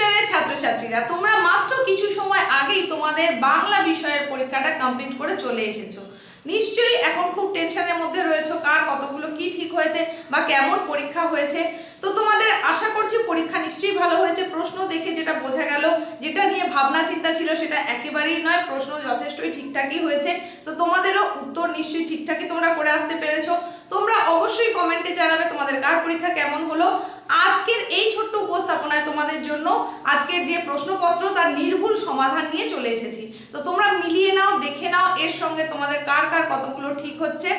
টিচারের ছাত্রছাত্রীরা তোমরা মাত্র কিছু সময় আগেই তোমাদের বাংলা বিষয়ের পরীক্ষাটা কমপ্লিট করে চলে এসেছো। নিশ্চয়ই এখন খুব টেনশনের মধ্যে রয়েছো, কার কতগুলো কি ঠিক হয়েছে বা কেমন পরীক্ষা হয়েছে। তো তোমাদের আশা করছি পরীক্ষা নিশ্চয়ই ভালো হয়েছে। প্রশ্ন দেখে যেটা বোঝা গেল, যেটা নিয়ে ভাবনা চিন্তা ছিল সেটা একেবারেই নয়, প্রশ্ন যথেষ্টই ঠিকঠাকই হয়েছে। তো তোমাদেরও উত্তর নিশ্চয়ই ঠিকঠাকই তোমরা করে আসতে পেরেছো। তোমরা অবশ্যই কমেন্টে জানাবে তোমাদের কার পরীক্ষা কেমন হলো। আজকের এই ছোট্ট উপস্থাপনায় তোমাদের জন্য আজকের যে প্রশ্নপত্র তার নির্ভুল সমাধান নিয়ে চলে এসেছি। তো তোমরা মিলিয়ে নাও, দেখে নাও এর সঙ্গে তোমাদের কার কার কতগুলো ঠিক হচ্ছে।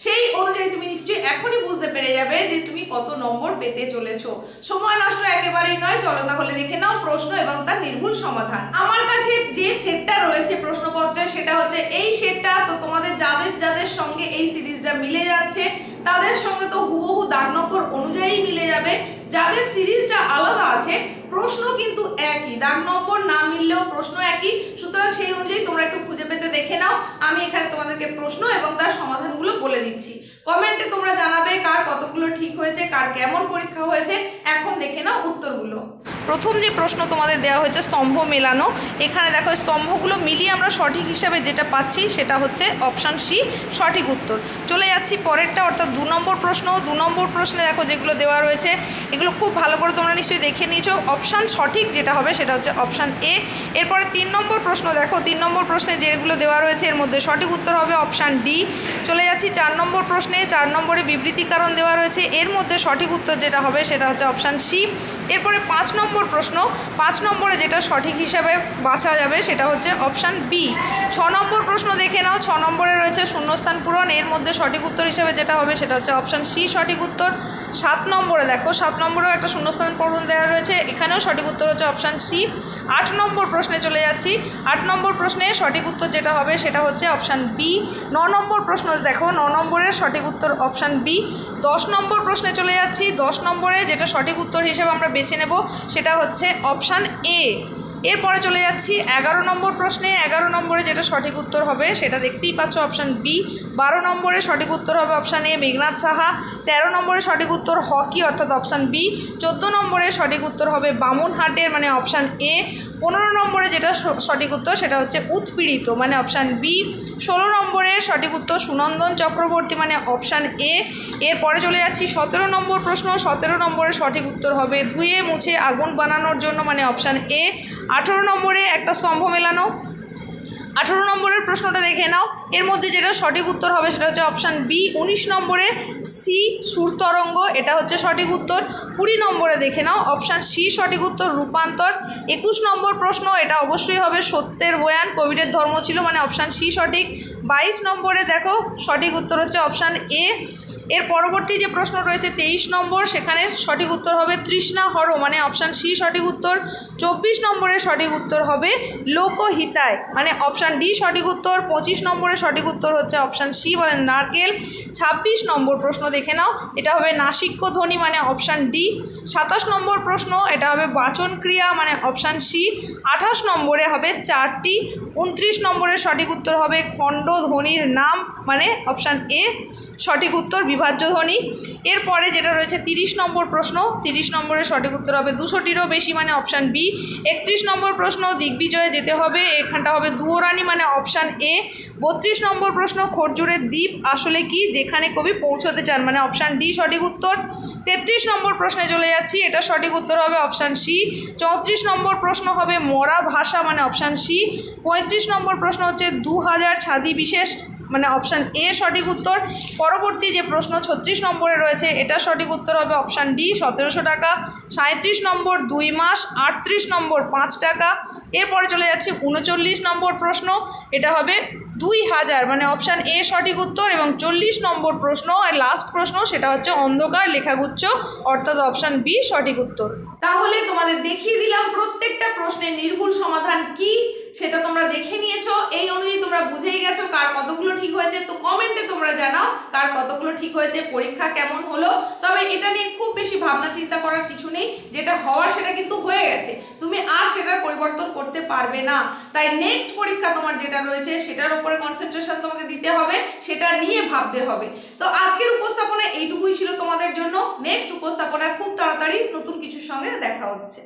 সেই অনুযায়ী তুমি নিশ্চয়ই এখনই বুঝতে পেরে যাবে যে তুমি কত নম্বর পেতে চলেছো। সময় নষ্ট একেবারেই নয়, চলো তাহলে দেখে নাও প্রশ্ন এবং তার নির্ভুল সমাধান। আমার কাছে যে সেটটা রয়েছে প্রশ্নপত্রের সেটা হচ্ছে এই সেটটা। তো তোমাদের যাদের যাদের সঙ্গে এই সিরিজটা মিলে যাচ্ছে তাদের সঙ্গে তো হুবহু দাগ নম্বর অনুযায়ী মিলে যাবে। যাদের সিরিজটা আলাদা আছে প্রশ্ন কিন্তু একই, দাগ নম্বর না মিললেও প্রশ্ন একই। সুতরাং সেই অনুযায়ী তোমরা একটু খুঁজে পেতে দেখে নাও। আমি এখানে তোমাদেরকে প্রশ্ন এবং তার সমাধানগুলো বলে দিচ্ছি। কমেন্টে তোমরা জানাবে কার কতগুলো ঠিক হয়েছে, কার কেমন পরীক্ষা হয়েছে। এখন দেখে নাও উত্তরগুলো। প্রথম যে প্রশ্ন তোমাদের দেওয়া হয়েছে স্তম্ভ মেলানো, এখানে দেখো স্তম্ভগুলো মিলিয়ে আমরা সঠিক হিসাবে যেটা পাচ্ছি সেটা হচ্ছে অপশান সি সঠিক উত্তর। চলে যাচ্ছি পরেরটা, অর্থাৎ 2 নম্বর প্রশ্ন। 2 নম্বর প্রশ্নে দেখো যেগুলো দেওয়া রয়েছে এগুলো খুব ভালো করে তোমরা নিশ্চয়ই দেখে নিয়েছো। অপশান সঠিক যেটা হবে সেটা হচ্ছে অপশান এ। এরপরে 3 নম্বর প্রশ্ন দেখো, 3 নম্বর প্রশ্নে যেগুলো দেওয়া রয়েছে এর মধ্যে সঠিক উত্তর হবে অপশান ডি। চলে যাচ্ছি 4 নম্বর প্রশ্নে। 4 নম্বরে বিবৃতি কারণ দেওয়া রয়েছে, এর মধ্যে সঠিক উত্তর যেটা হবে সেটা হচ্ছে অপশান সি। এরপরে 5 নম্বর প্রশ্ন, 5 নম্বরে যেটা সঠিক হিসাবে বাছা যাবে সেটা হচ্ছে অপশান বি। 6 নম্বর প্রশ্ন দেখে নাও, 6 নম্বরে রয়েছে শূন্যস্থান পূরণ, এর মধ্যে সঠিক উত্তর হিসাবে যেটা হবে সেটা হচ্ছে অপশান সি সঠিক উত্তর। 7 নম্বরে দেখো, 7 নম্বরেও একটা শূন্যস্থান পূরণ দেওয়া রয়েছে, এখানেও সঠিক উত্তর হচ্ছে অপশান সি। 8 নম্বর প্রশ্নে চলে যাচ্ছি। 8 নম্বর প্রশ্নে সঠিক উত্তর যেটা হবে সেটা হচ্ছে অপশান বি। 9 নম্বর প্রশ্ন দেখো, 9 নম্বরের সঠিক উত্তর অপশান বি। 10 নম্বর প্রশ্নে চলে যাচ্ছি। 10 নম্বরে যেটা সঠিক উত্তর হিসেবে আমরা বেছে নেব সেটা হচ্ছে অপশান এ। এরপরে চলে যাচ্ছি 11 নম্বর প্রশ্নে। 11 নম্বরে যেটা সঠিক উত্তর হবে সেটা দেখতেই পাচ্ছ অপশান বি। 12 নম্বরে সঠিক উত্তর হবে অপশান এ মেঘনাথ সাহা। 13 নম্বরে সঠিক উত্তর হকি অর্থাৎ অপশান বি। 14 নম্বরে সঠিক উত্তর হবে বামুনহাটের মানে অপশান এ। 15 নম্বরে যেটা সঠিক উত্তর সেটা হচ্ছে উৎপীড়িত মানে অপশান বি। 16 নম্বরে সঠিক উত্তর সুনন্দন চক্রবর্তী মানে অপশান এ। এরপরে চলে যাচ্ছি 17 নম্বর প্রশ্ন। 17 নম্বরে সঠিক উত্তর হবে ধুয়ে মুছে আগুন বানানোর জন্য মানে অপশান এ। 18 নম্বরে একটা স্তম্ভ মেলানো, 18 নম্বরের প্রশ্নটা দেখে নাও, এর মধ্যে যেটা সঠিক উত্তর হবে সেটা হচ্ছে অপশান বি। 19 নম্বরে সি সুরতরঙ্গ, এটা হচ্ছে সঠিক উত্তর। 20 নম্বরে দেখে নাও অপশান সি সঠিক উত্তর রূপান্তর। 21 নম্বর প্রশ্ন, এটা অবশ্যই হবে সত্যের বয়ান, কোভিডের ধর্ম ছিল মানে অপশান সি সঠিক। 22 নম্বরে দেখো সঠিক উত্তর হচ্ছে অপশান এ। এর পরবর্তী যে প্রশ্ন রয়েছে 23 নম্বর, সেখানে সঠিক উত্তর হবে তৃষ্ণা হর মানে অপশান সি সঠিক উত্তর। 24 নম্বরে সঠিক উত্তর হবে লোকহিতায় মানে অপশান ডি সঠিক উত্তর। 25 নম্বরে সঠিক উত্তর হচ্ছে অপশান সি মানে নারকেল। 26 নম্বর প্রশ্ন দেখে নাও, এটা হবে নাসিক্য ধ্বনি মানে অপশান ডি। 27 নম্বর প্রশ্ন, এটা হবে বাচন ক্রিয়া মানে অপশান সি। 28 নম্বরে হবে চারটি। 29 নম্বরের সঠিক উত্তর হবে খণ্ড ধ্বনির নাম মানে অপশান এ সঠিক উত্তর বিভাজ্য ধ্বনি। এরপরে যেটা রয়েছে 30 নম্বর প্রশ্ন, 30 নম্বরের সঠিক উত্তর হবে 200টিরও বেশি মানে অপশান বি। 31 নম্বর প্রশ্ন দিগ্বিজয়ে যেতে হবে, এখানটা হবে দুয়োরানি মানে অপশান এ। 32 নম্বর প্রশ্ন খরজুরের দ্বীপ আসলে কি, যেখানে কবি পৌঁছতে চান মানে অপশান ডি সঠিক উত্তর। 33 নম্বর প্রশ্নে চলে যাচ্ছি, এটা সঠিক উত্তর হবে অপশান সি। 34 নম্বর প্রশ্ন হবে মরা ভাষা মানে অপশান সি। 35 নম্বর প্রশ্ন হচ্ছে 2000 ছাদি বিশেষ মানে অপশান এ সঠিক উত্তর। পরবর্তী যে প্রশ্ন 36 নম্বরে রয়েছে এটা সঠিক উত্তর হবে অপশান ডি 1700 টাকা। 37 নম্বর 2 মাস। 38 নম্বর 5 টাকা। এরপরে চলে যাচ্ছে 39 নম্বর প্রশ্ন, এটা হবে 2000 মানে অপশান এ সঠিক উত্তর। এবং 40 নম্বর প্রশ্ন আর লাস্ট প্রশ্ন সেটা হচ্ছে অন্ধকার লেখাগুচ্ছ অর্থাৎ অপশান বি সঠিক উত্তর। তাহলে তোমাদের দেখিয়ে দিলাম প্রত্যেকটা প্রশ্নের নির্ভুল সমাধান কি সেটা তোমরা দেখে নিয়েছো। এই অনুযায়ী তোমরা বুঝেই গেছো কার কতগুলো ঠিক হয়েছে। তো কমেন্টে তোমরা জানাও কার কতগুলো ঠিক হয়েছে, পরীক্ষা কেমন হলো। তবে এটা নিয়ে খুব বেশি ভাবনা চিন্তা করার কিছু নেই, যেটা হওয়ার সেটা কিন্তু হয়ে গেছে, তুমি আর সেটার পরিবর্তন করতে পারবে না। তাই নেক্সট পরীক্ষা তোমার যেটা রয়েছে সেটার উপরে কনসেন্ট্রেশন তোমাকে দিতে হবে, সেটা নিয়ে ভাবতে হবে। তো আজকের উপস্থাপনা এইটুকুই ছিল তোমাদের জন্য। নেক্সট উপস্থাপনায় খুব তাড়াতাড়ি নতুন কিছুর সঙ্গে দেখা হচ্ছে।